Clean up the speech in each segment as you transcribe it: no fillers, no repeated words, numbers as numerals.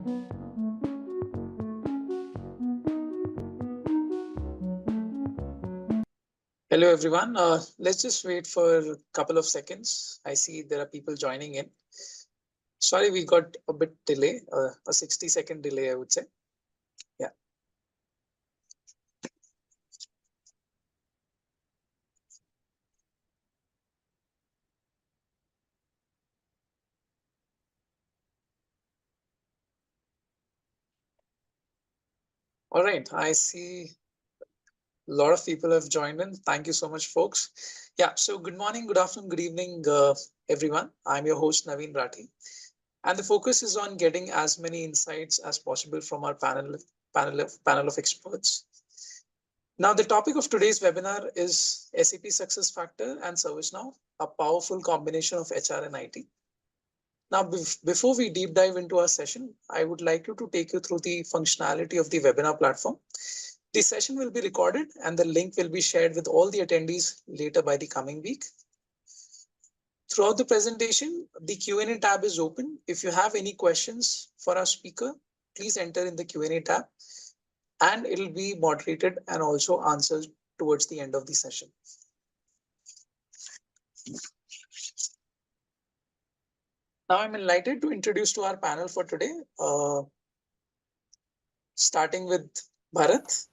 Hello, everyone. Let's just wait for a couple of seconds. I see there are people joining in. Sorry, we got a bit delay, a 60-second delay, I would say. Yeah. All right. I see a lot of people have joined in. Thank you so much, folks. Yeah. So good morning, good afternoon, good evening, everyone. I'm your host, Naveen Rathi. And the focus is on getting as many insights as possible from our panel of experts. Now, the topic of today's webinar is SAP SuccessFactors and ServiceNow, a powerful combination of HR and IT. Now, before we deep dive into our session, I would like to take you through the functionality of the webinar platform. The session will be recorded and the link will be shared with all the attendees later by the coming week. Throughout the presentation, the Q&A tab is open. If you have any questions for our speaker, please enter in the Q&A tab and it will be moderated and also answered towards the end of the session. Now I'm delighted to introduce to our panel for today, starting with Bharat.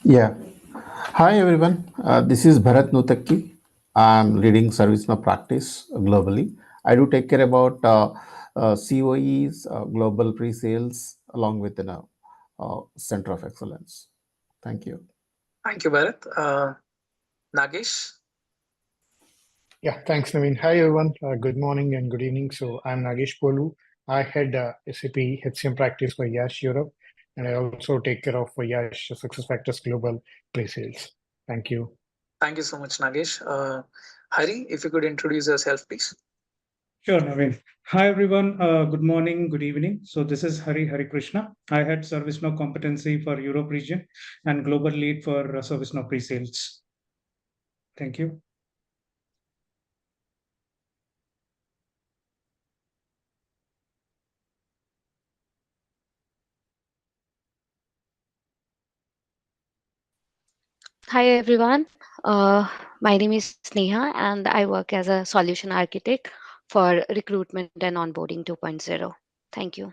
Yeah. Hi, everyone. This is Bharat Nutakki. I'm leading ServiceNow practice globally. I do take care about COEs, global pre-sales, along with the Center of Excellence. Thank you. Thank you, Bharat. Nagesh. Yeah, thanks, Naveen. Hi, everyone. Good morning and good evening. So I'm Nagesh Polu. I head SAP HCM practice for YASH Europe, and I also take care of YASH SuccessFactors Global Pre-Sales. Thank you. Thank you so much, Nagesh. Hari, if you could introduce yourself, please. Sure, Naveen. Hi, everyone. Good morning, good evening. So this is Hari Krishna. I head ServiceNow competency for Europe region and global lead for ServiceNow pre-sales. Thank you. Hi everyone, my name is Sneha and I work as a solution architect for recruitment and onboarding 2.0. Thank you.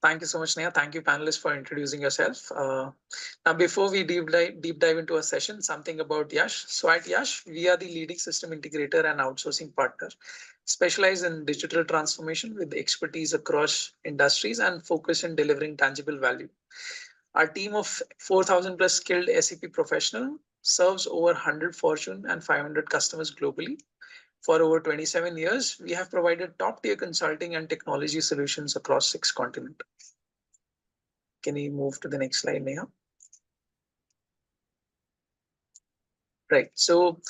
Thank you so much, Sneha. Thank you, panelists, for introducing yourself. Now, before we deep dive into a session, something about YASH. So at YASH, we are the leading system integrator and outsourcing partner, specialized in digital transformation with expertise across industries and focus in delivering tangible value. Our team of 4,000 plus skilled SAP professionals serves over 100 Fortune and 500 customers globally. For over 27 years, we have provided top-tier consulting and technology solutions across 6 continents. Can we move to the next slide, Neha? Right. So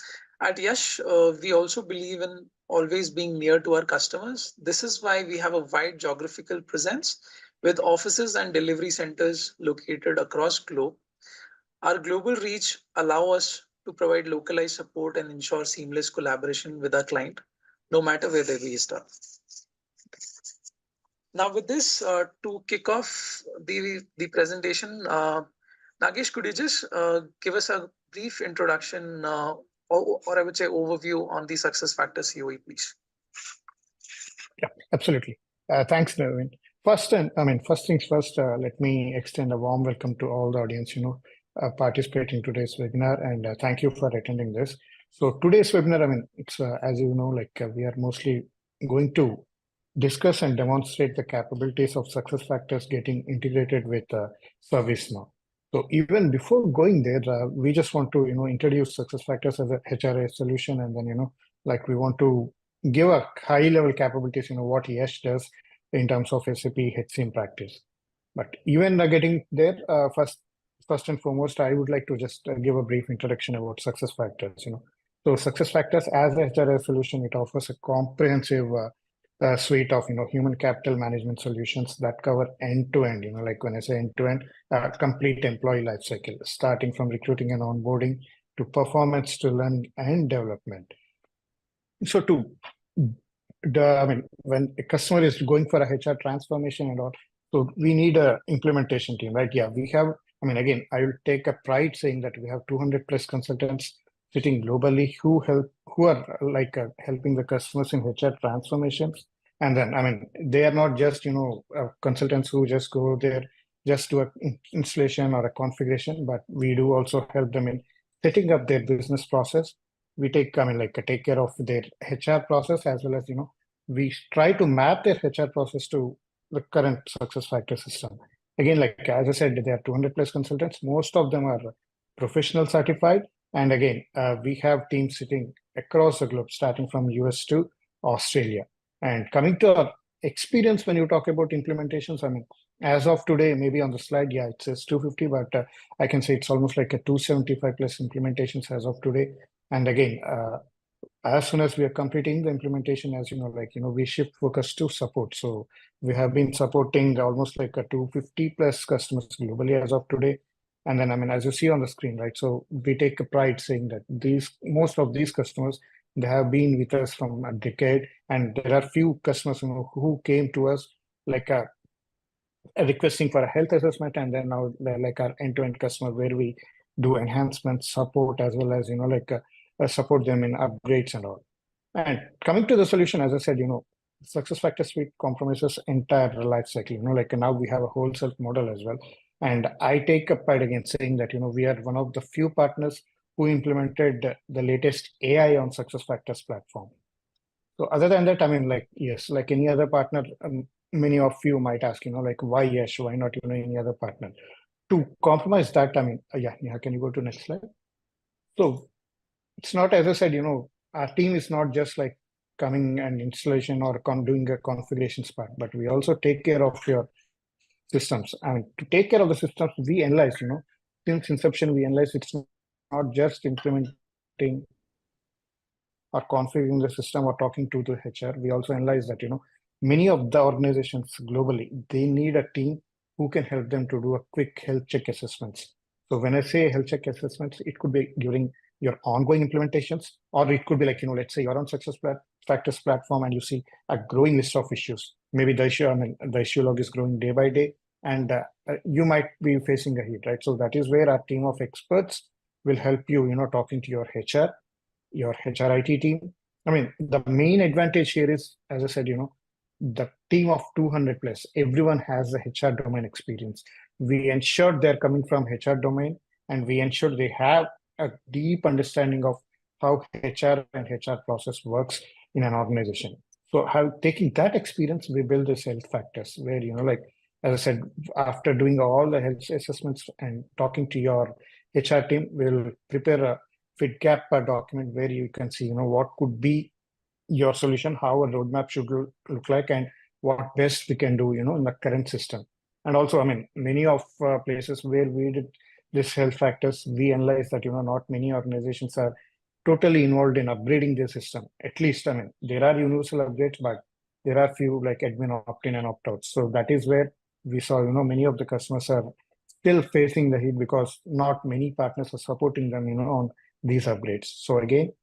at YASH, we also believe in always being near to our customers. This is why we have a wide geographical presence with offices and delivery centers located across globe. Our global reach allows us to provide localized support and ensure seamless collaboration with our client, no matter where they're based are. Now with this, to kick off the presentation, Nagesh, could you just give us a brief introduction or I would say overview on the SuccessFactors COE, please? Yeah, absolutely. Thanks, Naveen. First things first, let me extend a warm welcome to all the audience, participating in today's webinar, and thank you for attending this. So today's webinar, it's as you know, we are mostly going to discuss and demonstrate the capabilities of SuccessFactors getting integrated with ServiceNow. So even before going there, we just want to, introduce SuccessFactors as a HRA solution, and then, we want to give a high-level capabilities, what YASH does in terms of SAP HCM practice. But even getting there, first and foremost, I would like to just give a brief introduction about SuccessFactors. So SuccessFactors as a HRA solution, it offers a comprehensive suite of human capital management solutions that cover end-to-end. Like when I say end-to-end, complete employee life cycle, starting from recruiting and onboarding to performance to learning and development. So to when a customer is going for a HR transformation and all, so we need a implementation team, right? Yeah, we have, again, I will take a pride saying that we have 200 plus consultants sitting globally who are helping the customers in HR transformations. And then, they are not just, consultants who just go there, just do an installation or a configuration, but we do also help them in setting up their business process. We take, take care of their HR process as well as, we try to map their HR process to the current SuccessFactors system. Again, like as I said, there are 200 plus consultants. Most of them are professional certified. And again, we have teams sitting across the globe, starting from US to Australia. And coming to our experience, when you talk about implementations, as of today, maybe on the slide, yeah, it says 250, but I can say it's almost like a 275 plus implementations as of today. And again, as soon as we are completing the implementation, as we shift focus to support. So we have been supporting almost like a 250 plus customers globally as of today. And then, as you see on the screen, right? So we take a pride saying that most of these customers, they have been with us from a decade, and there are few customers who came to us like requesting for a health assessment, and then now they're like our end-to-end customer where we do enhancement support as well as support them in upgrades and all. And coming to the solution, as I said, SuccessFactors Suite compromises entire life cycle. Now we have a wholesale model as well. And I take a pride again saying that, we are one of the few partners who implemented the latest AI on SuccessFactors platform. So other than that, yes, like any other partner, many of you might ask, why YASH, why not, any other partner? To compromise that, yeah, Neha, can you go to next slide? So it's not, as I said, our team is not just like coming and installation or doing a configurations part, but we also take care of your systems. And to take care of the systems, we analyze, since inception, we analyze it's not just implementing or configuring the system or talking to the HR. We also analyze that, many of the organizations globally, they need a team who can help them to do a quick health check assessments. So when I say health check assessments, it could be during your ongoing implementations, or it could be like, let's say you're on SuccessFactors platform and you see a growing list of issues. Maybe the issue log is growing day by day, and you might be facing a hit, right? So that is where our team of experts will help you, talking to your HR IT team. The main advantage here is, as I said, the team of 200 plus, everyone has the HR domain experience. We ensure they're coming from HR domain, and we ensure they have a deep understanding of how HR and HR process works in an organization. So taking that experience, we build this health factors where, as I said, after doing all the health assessments and talking to your HR team, we'll prepare a fit gap document where you can see, what could be your solution, how a roadmap should look like, and what best we can do, in the current system. And also, many of places where we did this health factors, we analyze that, not many organizations are totally involved in upgrading their system. At least, there are universal upgrades, but there are few like admin opt-in and opt-outs. So that is where we saw, many of the customers are still facing the heat because not many partners are supporting them, on these upgrades. So again,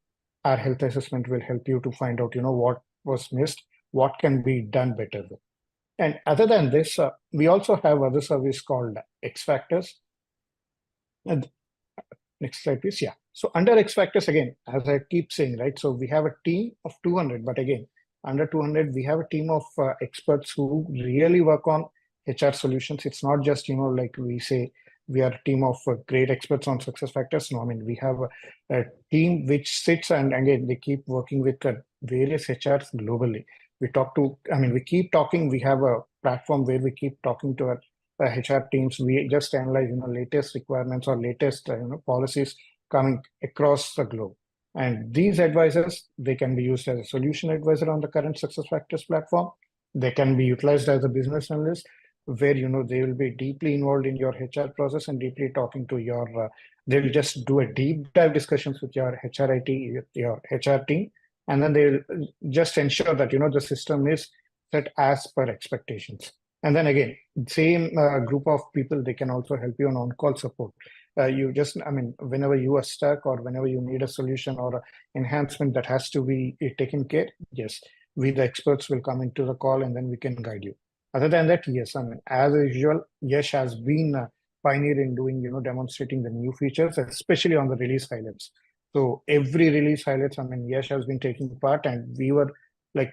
our health assessment will help you to find out, what was missed, what can be done better. And other than this, we also have other service called X Factors. And next slide, please. Yeah. So under X Factors, again, as I keep saying, right? So we have a team of 200, but again, under 200, we have a team of experts who really work on HR solutions. It's not just, like we say, we are a team of great experts on SuccessFactors. No, we have a team which sits and again, they keep working with various HRs globally. We keep talking. We have a platform where we keep talking to our HR teams. We just analyze, latest requirements or latest, policies coming across the globe. And these advisors, they can be used as a solution advisor on the current SuccessFactors platform. They can be utilized as a business analyst, where they will be deeply involved in your HR process and deeply talking to your. They will just do a deep dive discussions with your HRIT, your HR team, and then they will just ensure that the system is set as per expectations. And then again, same group of people, they can also help you on-call support. You just, whenever you are stuck or whenever you need a solution or an enhancement that has to be taken care, yes, we, the experts, will come into the call and then we can guide you. Other than that, yes, I mean, as usual, YASH has been a pioneer in doing, demonstrating the new features, especially on the release highlights. So every release highlights, I mean, YASH has been taking part, and we were like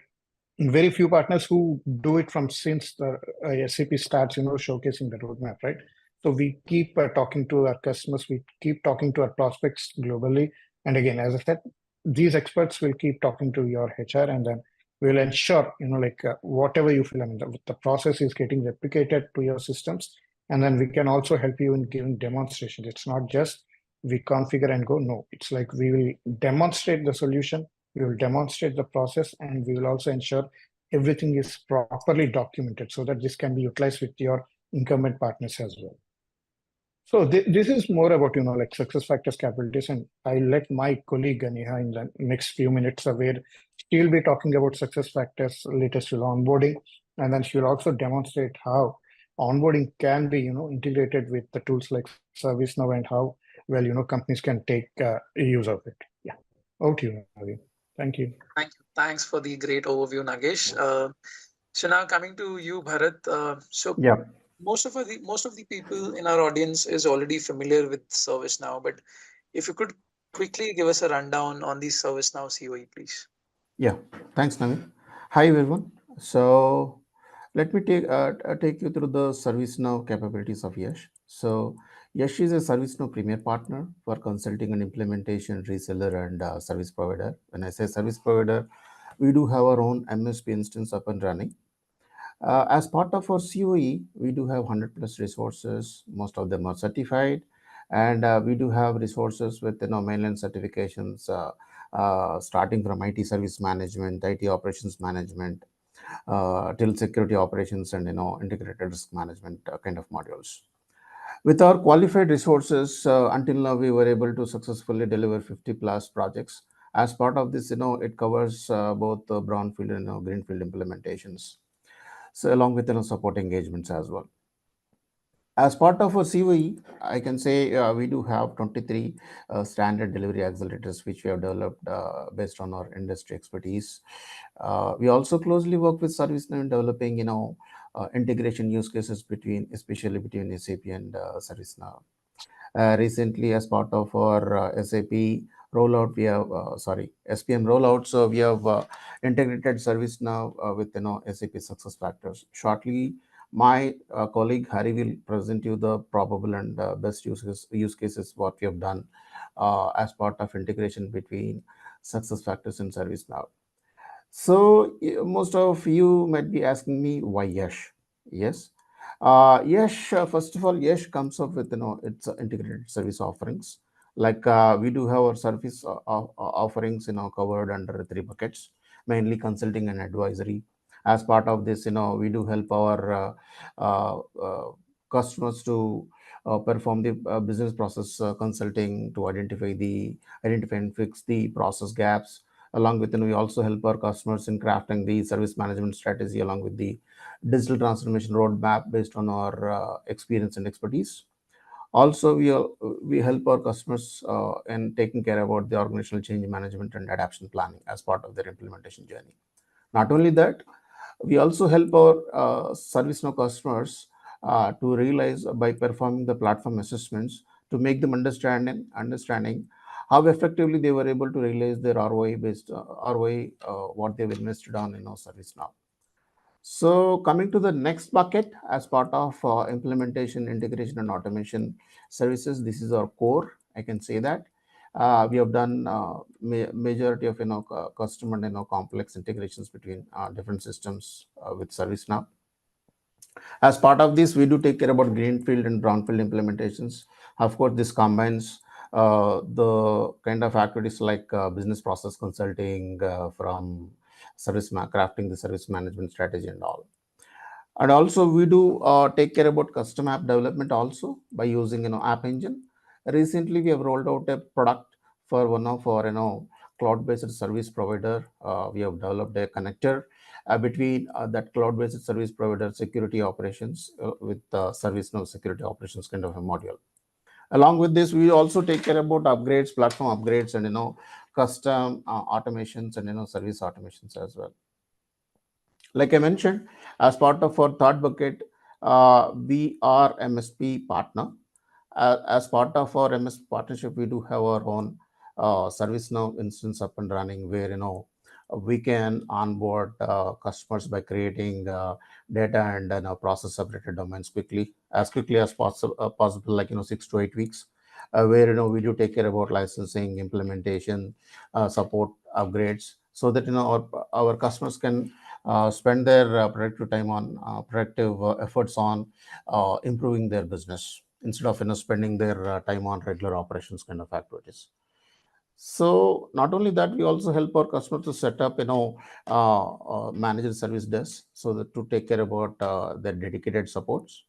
very few partners who do it from since the SAP starts, showcasing the roadmap, right? So we keep talking to our customers, we keep talking to our prospects globally. And again, as I said, these experts will keep talking to your HR, and then we'll ensure, whatever you feel, I mean, the process is getting replicated to your systems. And then we can also help you in giving demonstrations. It's not just we configure and go. No, it's like we will demonstrate the solution, we will demonstrate the process, and we will also ensure everything is properly documented so that this can be utilized with your incumbent partners as well. So this is more about, like SuccessFactors capabilities, and I'll let my colleague Neha in the next few minutes where she'll be talking about SuccessFactors latest to onboarding, and then she'll also demonstrate how onboarding can be, integrated with the tools like ServiceNow, and how well, companies can take use of it. Yeah, over to you, Naveen. Thank you. Thank you. Thanks for the great overview, Nagesh. So now coming to you, Bharat. So Yeah. most of the people in our audience is already familiar with ServiceNow, but if you could quickly give us a rundown on the ServiceNow COE, please. Yeah, thanks, Naveen. Hi, everyone. So let me take you through the ServiceNow capabilities of YASH. So YASH is a ServiceNow premier partner for consulting and implementation, reseller, and service provider. When I say service provider, we do have our own MSP instance up and running. As part of our COE, we do have 100 plus resources. Most of them are certified, and we do have resources with mainland certifications, starting from IT service management, IT operations management, till security operations, and integrated risk management kind of modules. With our qualified resources, until now we were able to successfully deliver 50 plus projects. As part of this, it covers both brownfield and greenfield implementations. So along with support engagements as well. As part of our COE, I can say we do have 23 standard delivery accelerators which we have developed based on our industry expertise. We also closely work with ServiceNow in developing, integration use cases especially between SAP and ServiceNow. Recently, as part of our SAP rollout, we have SPM rollout. So we have integrated ServiceNow with SAP SuccessFactors. Shortly, my colleague Hari will present you the probable and best use cases what we have done as part of integration between SuccessFactors and ServiceNow. So most of you might be asking me why YASH? Yes. YASH, first of all, YASH comes up with its integrated service offerings. Like we do have our service offerings covered under three buckets, mainly consulting and advisory. As part of this, we do help our customers to perform the business process consulting to identify and fix the process gaps. Along with, we also help our customers in crafting the service management strategy along with the digital transformation roadmap based on our experience and expertise. Also, we help our customers in taking care about the organizational change management and adaptation planning as part of their implementation journey. Not only that, we also help our ServiceNow customers to realize by performing the platform assessments to make them understanding how effectively they were able to realize their ROI based ROI what they've invested on ServiceNow. So coming to the next bucket as part of implementation, integration, and automation services, this is our core. I can say that we have done majority of custom and complex integrations between different systems with ServiceNow. As part of this, we do take care about greenfield and brownfield implementations. Of course, this combines the kind of activities like business process consulting from crafting the service management strategy and all. And also we do take care about custom app development also by using App Engine. Recently, we have rolled out a product for one of our cloud-based service provider. We have developed a connector between that cloud-based service provider security operations with ServiceNow security operations kind of a module. Along with this, we also take care about upgrades, platform upgrades, and custom automations and service automations as well. Like I mentioned, as part of our third bucket, we are MSP partner. As part of our MSP partnership, we do have our own ServiceNow instance up and running, where we can onboard customers by creating data and process separated domains as quickly as possible, like 6 to 8 weeks. Where we do take care about licensing, implementation, support, upgrades, so that our customers can spend their productive time on productive efforts on improving their business, instead of spending their time on regular operations kind of activities. So not only that, we also help our customers to set up managed service desks, so that to take care about their dedicated supports.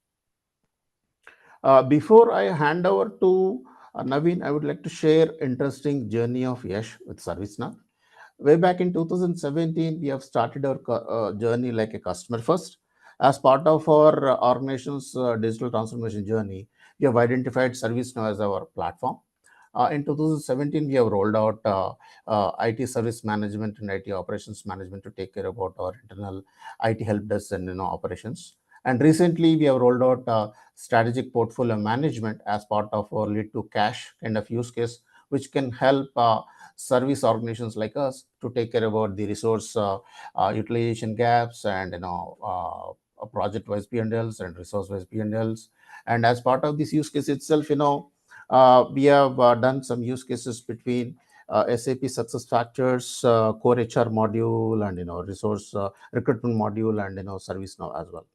Before I hand over to Naveen, I would like to share interesting journey of YASH with ServiceNow. Way back in 2017, we have started our journey like a customer first. As part of our organization's digital transformation journey, we have identified ServiceNow as our platform. In 2017, we have rolled out IT service management and IT operations management to take care about our internal IT help desk and operations. And recently, we have rolled out strategic portfolio management as part of our lead to cash kind of use case, which can help service organizations like us to take care about the resource utilization gaps and project-wise P&Ls and resource-wise P&Ls. And as part of this use case itself, we have done some use cases between SAP SuccessFactors, core HR module, and resource recruitment module, and ServiceNow as well.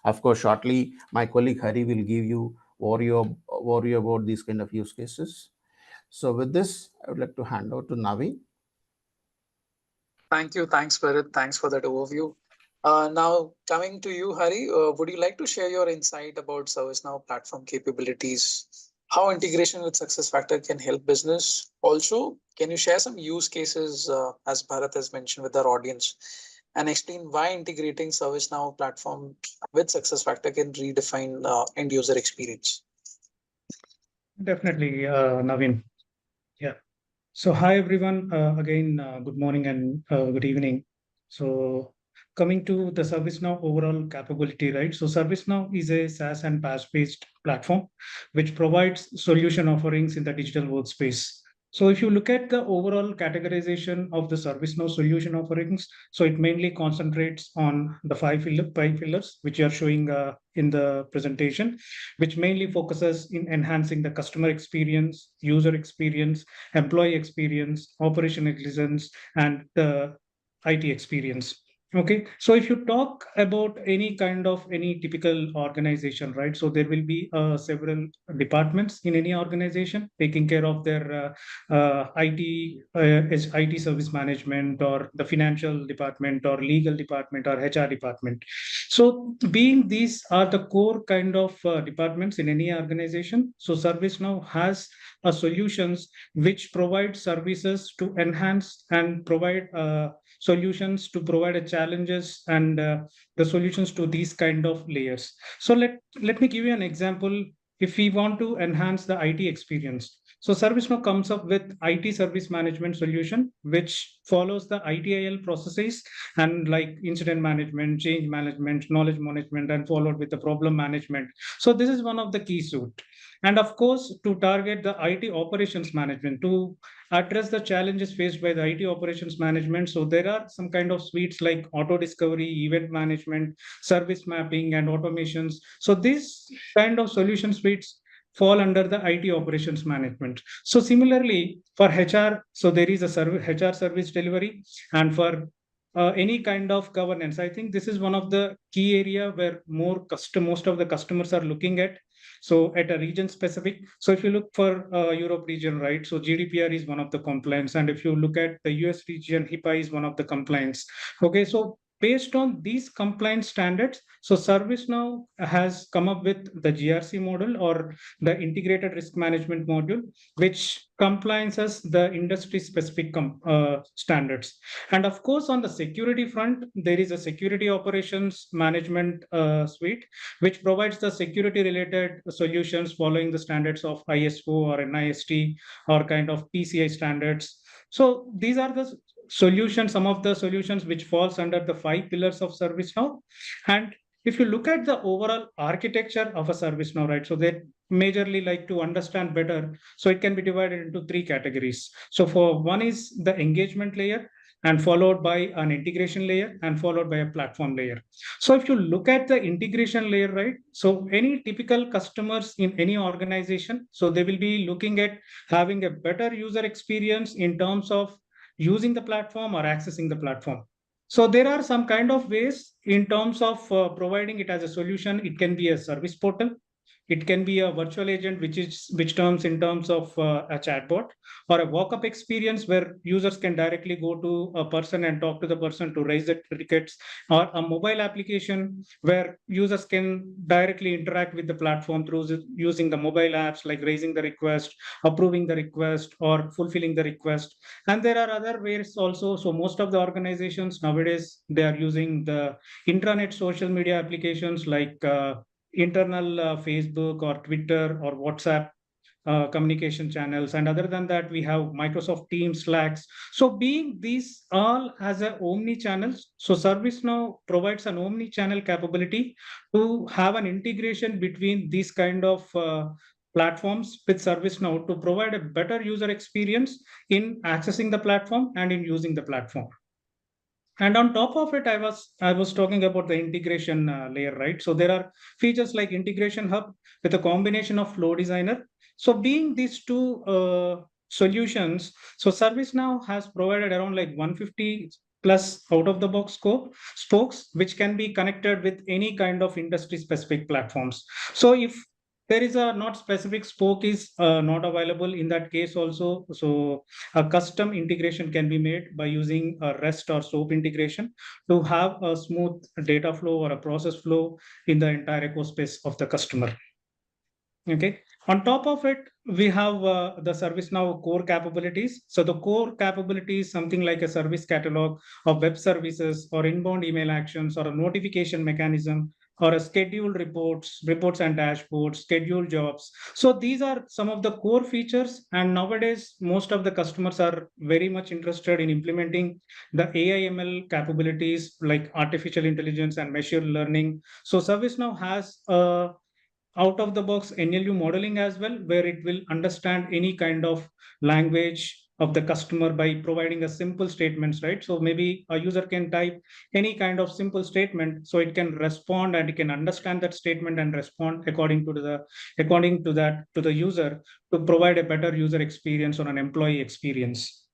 Of course, shortly, my colleague Hari will give you overview about these kind of use cases. So with this, I would like to hand over to Navi. Thank you. Thanks, Bharat. Thanks for that overview. Now, coming to you, Hari, would you like to share your insight about ServiceNow platform capabilities? How integration with SuccessFactors can help business? Also, can you share some use cases, as Bharat has mentioned, with our audience, and explain why integrating ServiceNow platform with SuccessFactors can redefine end user experience? Definitely, Naveen. Yeah. So hi everyone. Again, good morning and good evening. So coming to the ServiceNow overall capability, right? So ServiceNow is a SaaS and PaaS-based platform which provides solution offerings in the digital workspace. So if you look at the overall categorization of the ServiceNow solution offerings, so it mainly concentrates on the five pillars, which you are showing in the presentation, which mainly focuses in enhancing the customer experience, user experience, employee experience, operation excellence, and the IT experience. Okay, so if you talk about any typical organization, right? So there will be several departments in any organization taking care of their IT service management, or the financial department, or legal department, or HR department. So being these are the core kind of departments in any organization, so ServiceNow has a solutions which provide services to enhance and provide solutions to provide a challenges and the solutions to these kind of layers. So let me give you an example. If we want to enhance the IT experience, so ServiceNow comes up with IT service management solution, which follows the ITIL processes and like incident management, change management, knowledge management, and followed with the problem management. So this is one of the key suite. And of course, to target the IT operations management, to address the challenges faced by the IT operations management. So there are some kind of suites like auto discovery, event management, service mapping, and automations. So these kind of solution suites fall under the IT operations management. So similarly for HR, so there is a HR service delivery, and for any kind of governance. I think this is one of the key area where most of the customers are looking at. So at a region specific, so if you look for Europe region, right? So GDPR is one of the compliance, and if you look at the US region, HIPAA is one of the compliance. Okay, so based on these compliance standards, so ServiceNow has come up with the GRC model, or the integrated risk management module, which compliances the industry specific standards. And of course, on the security front, there is a security operations management suite, which provides the security related solutions following the standards of ISO or NIST or kind of PCI standards. So these are the some of the solutions which falls under the 5 pillars of ServiceNow. And if you look at the overall architecture of a ServiceNow, right, so they majorly like to understand better. So it can be divided into 3 categories. So for one is the engagement layer, and followed by an integration layer, and followed by a platform layer. So if you look at the integration layer, right, so any typical customers in any organization, so they will be looking at having a better user experience in terms of using the platform or accessing the platform. So there are some kind of ways in terms of providing it as a solution. It can be a service portal. It can be a virtual agent, which terms in terms of a chatbot, or a walk-up experience where users can directly go to a person and talk to the person to raise the tickets, or a mobile application where users can directly interact with the platform through using the mobile apps, like raising the request, approving the request, or fulfilling the request. And there are other ways also. So most of the organizations nowadays, they are using the intranet social media applications like internal Facebook or Twitter or WhatsApp communication channels. And other than that, we have Microsoft Teams, Slacks. So being these all as a omni channels, so ServiceNow provides an omni channel capability to have an integration between these kind of platforms with ServiceNow to provide a better user experience in accessing the platform and in using the platform. And on top of it, I was talking about the integration layer, right? So there are features like Integration Hub with a combination of Flow Designer. So being these two solutions, so ServiceNow has provided around like 150 plus out of the box scope spokes, which can be connected with any kind of industry specific platforms. So if there is a not specific spoke is not available in that case also, so a custom integration can be made by using a REST or SOAP integration to have a smooth data flow or a process flow in the entire ecospace of the customer. Okay. On top of it, we have the ServiceNow core capabilities. So the core capability is something like a service catalog of web services or inbound email actions or a notification mechanism or a scheduled reports and dashboards, scheduled jobs. So these are some of the core features. And nowadays, most of the customers are very much interested in implementing the AI ML capabilities like artificial intelligence and machine learning. So ServiceNow has a out of the box NLU modeling as well, where it will understand any kind of language of the customer by providing a simple statements, right? So maybe a user can type any kind of simple statement, so it can respond and it can understand that statement and respond according to the user to provide a better user experience or an employee experience.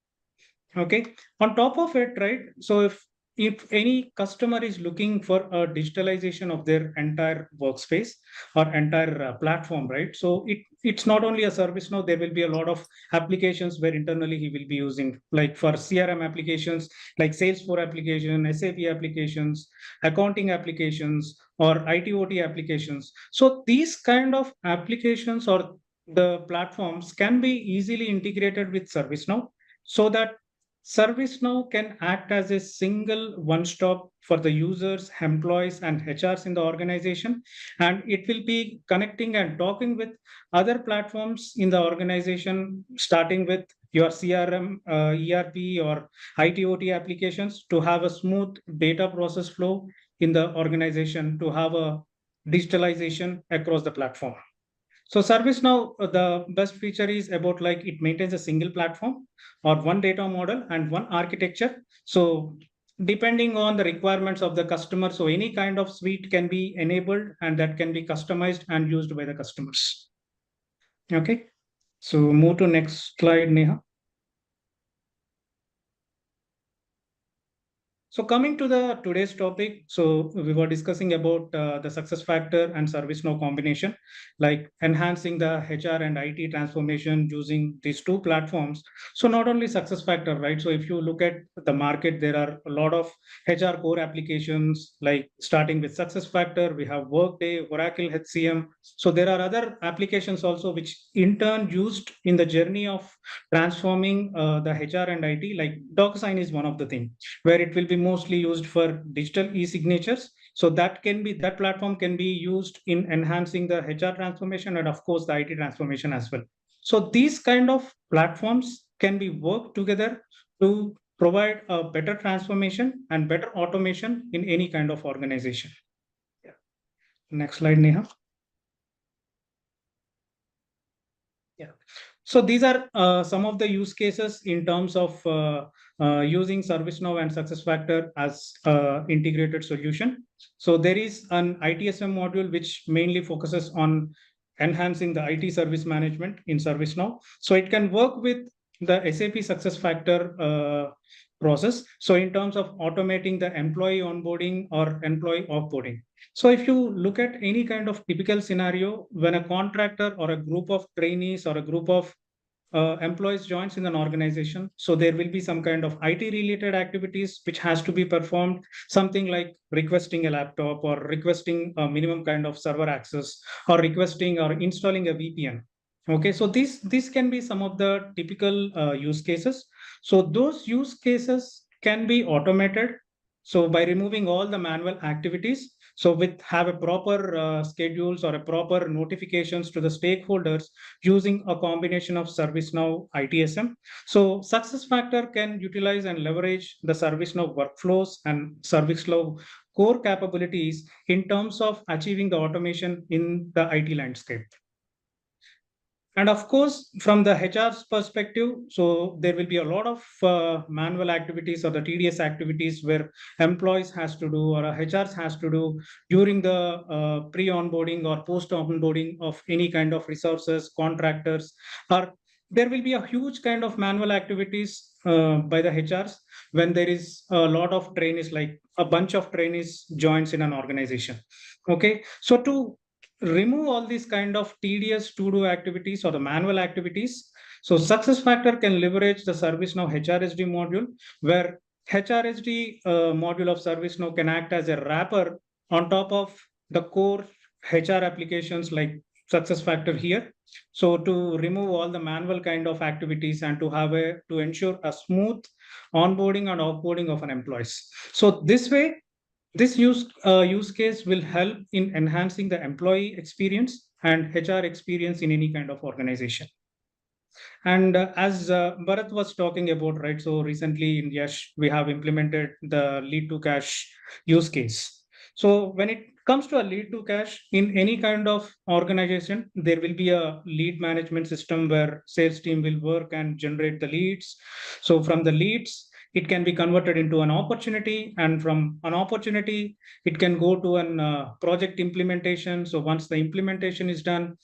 Okay. On top of it, right? So if any customer is looking for a digitalization of their entire workspace or entire platform, right? So it's not only a service now, there will be a lot of applications where internally he will be using, like for CRM applications, like Salesforce application, SAP applications, accounting applications, or ITOT applications. So these kind of applications or the platforms can be easily integrated with ServiceNow, so that ServiceNow can act as a single one-stop for the users, employees, and HRs in the organization. And it will be connecting and talking with other platforms in the organization, starting with your CRM, ERP, or ITOT applications to have a smooth data process flow in the organization, to have a digitalization across the platform. So ServiceNow, the best feature is about like it maintains a single platform or one data model and one architecture. So depending on the requirements of the customer, so any kind of suite can be enabled and that can be customized and used by the customers. Okay. So move to next slide, Neha. So coming to the today's topic, so we were discussing about the success factor and ServiceNow combination, like enhancing the HR and IT transformation using these two platforms. So not only success factor, right? So if you look at the market, there are a lot of HR core applications, like starting with success factor, we have Workday, Oracle, HCM. So there are other applications also, which in turn used in the journey of transforming the HR and IT, like DocSign is one of the things where it will be mostly used for digital e-signatures. So that platform can be used in enhancing the HR transformation and of course the IT transformation as well. So these kind of platforms can be worked together to provide a better transformation and better automation in any kind of organization. Yeah. Next slide, Neha. Yeah. So these are some of the use cases in terms of using ServiceNow and SuccessFactor as integrated solution. So there is an ITSM module which mainly focuses on enhancing the IT service management in ServiceNow. So it can work with the SAP SuccessFactor process. So in terms of automating the employee onboarding or employee offboarding. So if you look at any kind of typical scenario, when a contractor or a group of trainees or a group of employees joins in an organization, so there will be some kind of IT related activities which has to be performed, something like requesting a laptop or requesting a minimum kind of server access or requesting or installing a VPN. Okay, so these can be some of the typical use cases. So those use cases can be automated. So by removing all the manual activities, so with have a proper schedules or a proper notifications to the stakeholders using a combination of ServiceNow ITSM. So SuccessFactor can utilize and leverage the ServiceNow workflows and ServiceNow core capabilities in terms of achieving the automation in the IT landscape. And of course, from the HR's perspective, so there will be a lot of manual activities or the tedious activities where employees has to do or HRs has to do during the pre-onboarding or post-onboarding of any kind of resources, contractors, or there will be a huge kind of manual activities by the HRs when there is a lot of trainees, like a bunch of trainees joins in an organization. Okay, so to remove all these kind of tedious to-do activities or the manual activities. So SuccessFactor can leverage the ServiceNow HRSD module, where HRSD module of ServiceNow can act as a wrapper on top of the core HR applications like SuccessFactor here. So to remove all the manual kind of activities and to ensure a smooth onboarding and offboarding of an employees. So this way, this use case will help in enhancing the employee experience and HR experience in any kind of organization. And as Bharat was talking about, right? So recently in YASH, we have implemented the lead to cash use case. So when it comes to a lead to cash in any kind of organization, there will be a lead management system where sales team will work and generate the leads. So from the leads, it can be converted into an opportunity, and from an opportunity, it can go to an project implementation. So once the implementation is done,